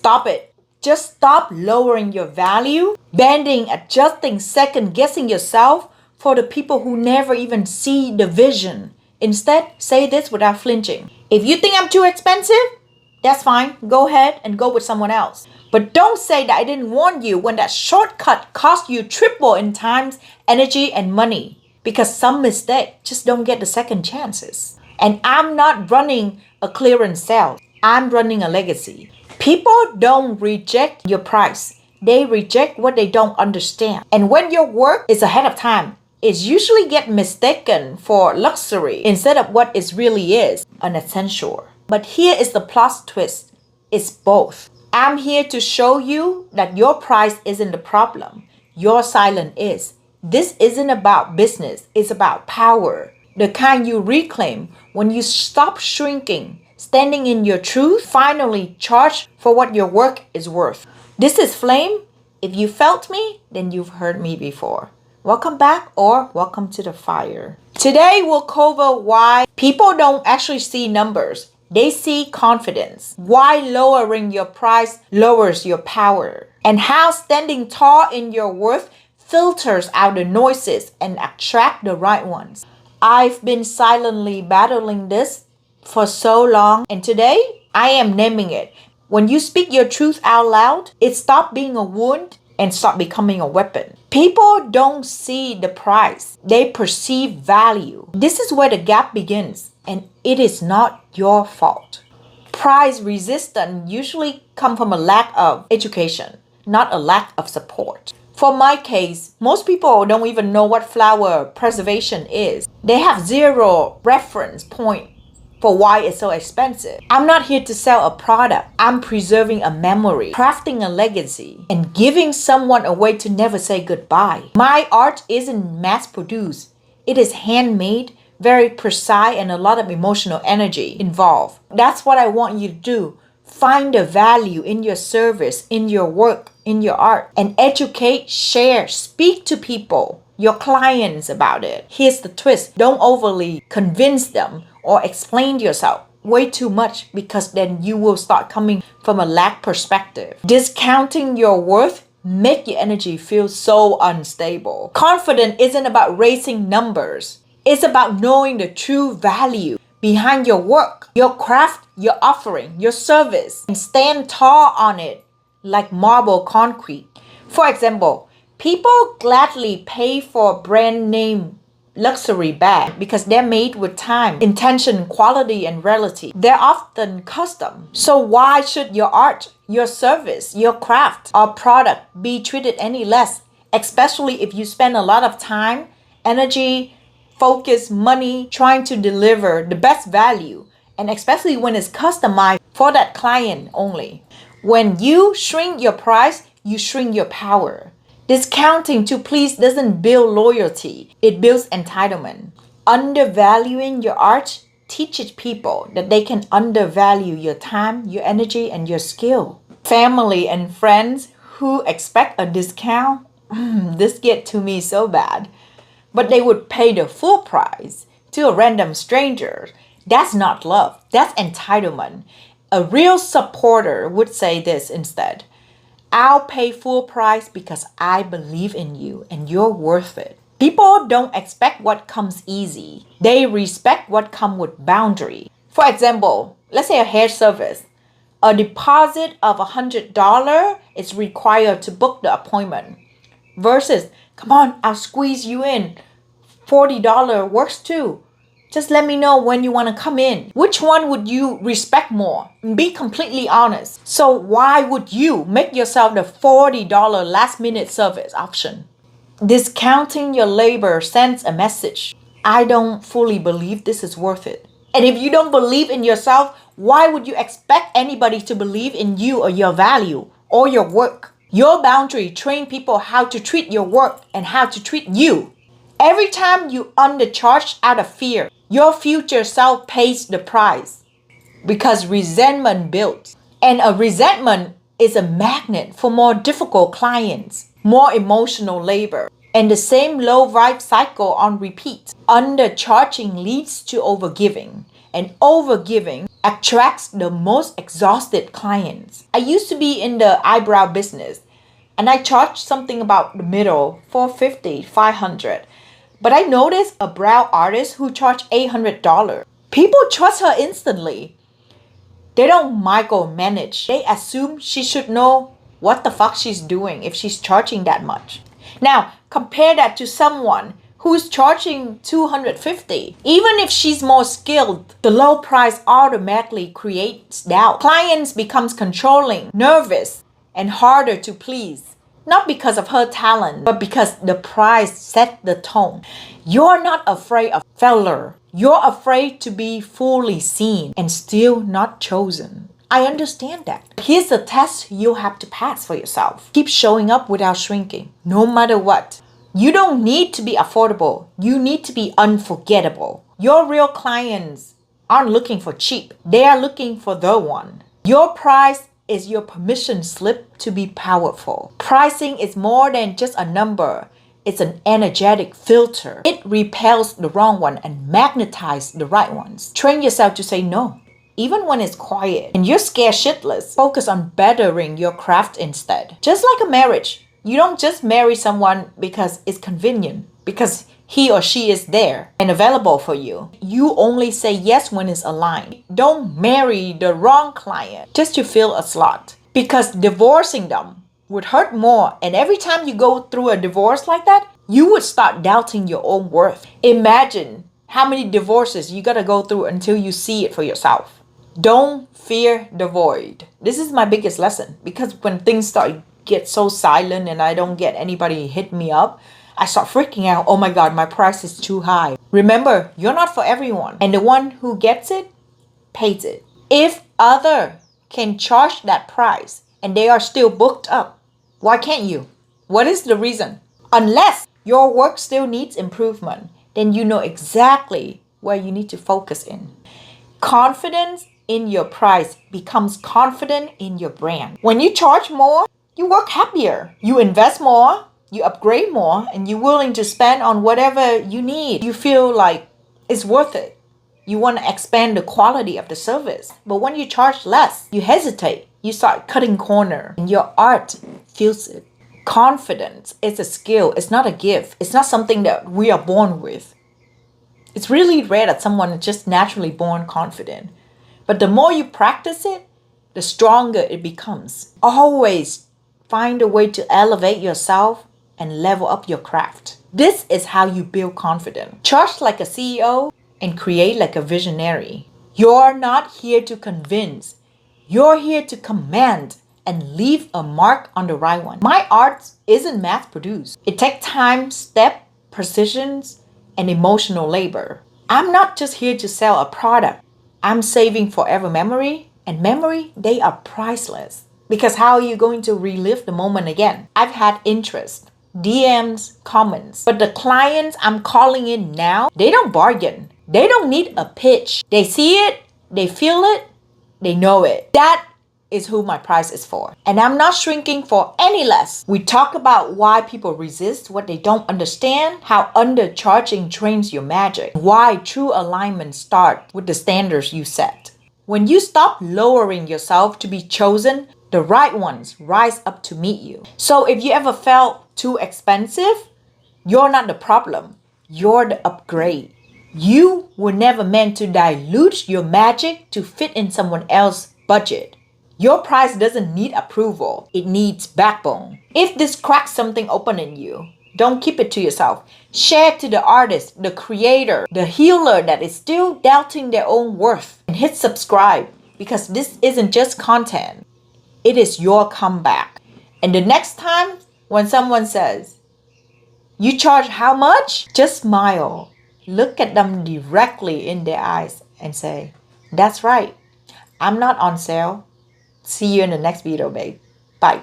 Stop it. Just stop lowering your value, bending, adjusting, second guessing yourself for the people who never even see the vision. Instead, say this without flinching. If you think I'm too expensive, that's fine. Go ahead and go with someone else. But don't say that I didn't warn you when that shortcut cost you triple in time, energy, and money. Because some mistake just don't get the second chances. And I'm not running a clearance sale. I'm running a legacy. People don't reject your price. They reject what they don't understand. And when your work is ahead of time, it usually get mistaken for luxury instead of what it really is, an essential. But here is the plot twist. It's both. I'm here to show you that your price isn't the problem. Your silence is. This isn't about business. It's about power. The kind you reclaim when you stop shrinking, standing in your truth, finally charge for what your work is worth. This is Flame. If you felt me, then you've heard me before. Welcome back or welcome to the fire. Today we'll cover why people don't actually see numbers. They see confidence. Why lowering your price lowers your power. And how standing tall in your worth filters out the noises and attract the right ones. I've been silently battling this for so long, and today I am naming it. When you speak your truth out loud, it stops being a wound and start becoming a weapon. People don't see the price. They perceive value. This is where the gap begins, and it is not your fault. Price resistance usually comes from a lack of education, not a lack of support. For my case, most people don't even know what flower preservation is. They have zero reference point for why it's so expensive. I'm not here to sell a product. I'm preserving a memory, crafting a legacy, and giving someone a way to never say goodbye. My art isn't mass-produced. It is handmade, very precise, and a lot of emotional energy involved. That's what I want you to do. Find the value in your service, in your work, in your art, and educate, share, speak to people, your clients about it. Here's the twist. Don't overly convince them or explain yourself way too much, because then you will start coming from a lack perspective. Discounting your worth make your energy feel so unstable. Confidence isn't about raising numbers. It's about knowing the true value behind your work, your craft, your offering, your service, and stand tall on it like marble concrete. For example, people gladly pay for brand name luxury bag because they're made with time, intention, quality, and reality. They're often custom. So why should your art, your service, your craft, or product be treated any less? Especially if you spend a lot of time, energy, focus, money trying to deliver the best value, and especially when it's customized for that client only. When you shrink your price, you shrink your power. Discounting to please doesn't build loyalty, it builds entitlement. Undervaluing your art teaches people that they can undervalue your time, your energy, and your skill. Family and friends who expect a discount, this gets to me so bad. But they would pay the full price to a random stranger. That's not love. That's entitlement. A real supporter would say this instead. I'll pay full price because I believe in you and you're worth it. People don't expect what comes easy. They respect what comes with boundary. For example, let's say a hair service. A deposit of $100 is required to book the appointment. Versus, come on, I'll squeeze you in. $40 works too. Just let me know when you want to come in. Which one would you respect more? Be completely honest. So why would you make yourself the $40 last minute service option? Discounting your labor sends a message. I don't fully believe this is worth it. And if you don't believe in yourself, why would you expect anybody to believe in you or your value or your work? Your boundary train people how to treat your work and how to treat you. Every time you undercharge out of fear, your future self pays the price because resentment builds. And a resentment is a magnet for more difficult clients, more emotional labor, and the same low vibe cycle on repeat. Undercharging leads to overgiving, and overgiving attracts the most exhausted clients. I used to be in the eyebrow business and I charged something about the middle, $450, $500. But I noticed a brow artist who charged $800. People trust her instantly. They don't micromanage. They assume she should know what the fuck she's doing if she's charging that much. Now, compare that to someone who's charging $250. Even if she's more skilled, the low price automatically creates doubt. Clients becomes controlling, nervous, and harder to please. Not because of her talent, but because the price set the tone. You're not afraid of failure. You're afraid to be fully seen and still not chosen. I understand that. Here's the test you'll have to pass for yourself. Keep showing up without shrinking, no matter what. You don't need to be affordable. You need to be unforgettable. Your real clients aren't looking for cheap. They are looking for the one. Your price is your permission slip to be powerful. Pricing is more than just a number. It's an energetic filter. It repels the wrong one and magnetizes the right ones. Train yourself to say no, even when it's quiet. And you're scared shitless. Focus on bettering your craft instead. Just like a marriage. You don't just marry someone because it's convenient, because he or she is there and available for you. You only say yes when it's aligned. Don't marry the wrong client just to fill a slot, because divorcing them would hurt more. And every time you go through a divorce like that, you would start doubting your own worth. Imagine how many divorces you gotta go through until you see it for yourself. Don't fear the void. This is my biggest lesson, because when things start get so silent and I don't get anybody hit me up, I start freaking out. Oh my God, my price is too high. Remember, you're not for everyone. And the one who gets it, pays it. If other can charge that price and they are still booked up, why can't you? What is the reason? Unless your work still needs improvement, then you know exactly where you need to focus in. Confidence in your price becomes confident in your brand. When you charge more, you work happier. You invest more, you upgrade more, and you're willing to spend on whatever you need. You feel like it's worth it. You want to expand the quality of the service. But when you charge less, you hesitate. You start cutting corner, and your art feels it. Confidence is a skill. It's not a gift. It's not something that we are born with. It's really rare that someone is just naturally born confident. But the more you practice it, the stronger it becomes. Always find a way to elevate yourself and level up your craft. This is how you build confidence. Charge like a CEO and create like a visionary. You're not here to convince. You're here to command and leave a mark on the right one. My art isn't mass produced. It takes time, step, precision, and emotional labor. I'm not just here to sell a product. I'm saving forever memory, and memory, they are priceless. Because how are you going to relive the moment again? I've had interest, DMs, comments, but the clients I'm calling in now, they don't bargain. They don't need a pitch. They see it, they feel it, they know it. That is who my price is for. And I'm not shrinking for any less. We talk about why people resist what they don't understand, how undercharging drains your magic, why true alignment starts with the standards you set. When you stop lowering yourself to be chosen, the right ones rise up to meet you. So if you ever felt too expensive, you're not the problem. You're the upgrade. You were never meant to dilute your magic to fit in someone else's budget. Your price doesn't need approval. It needs backbone. If this cracks something open in you, don't keep it to yourself. Share it to the artist, the creator, the healer that is still doubting their own worth. And hit subscribe, because this isn't just content. It is your comeback. And the next time when someone says, "You charge how much?" just smile. Look at them directly in their eyes and say, "That's right. I'm not on sale. See you in the next video, babe. Bye."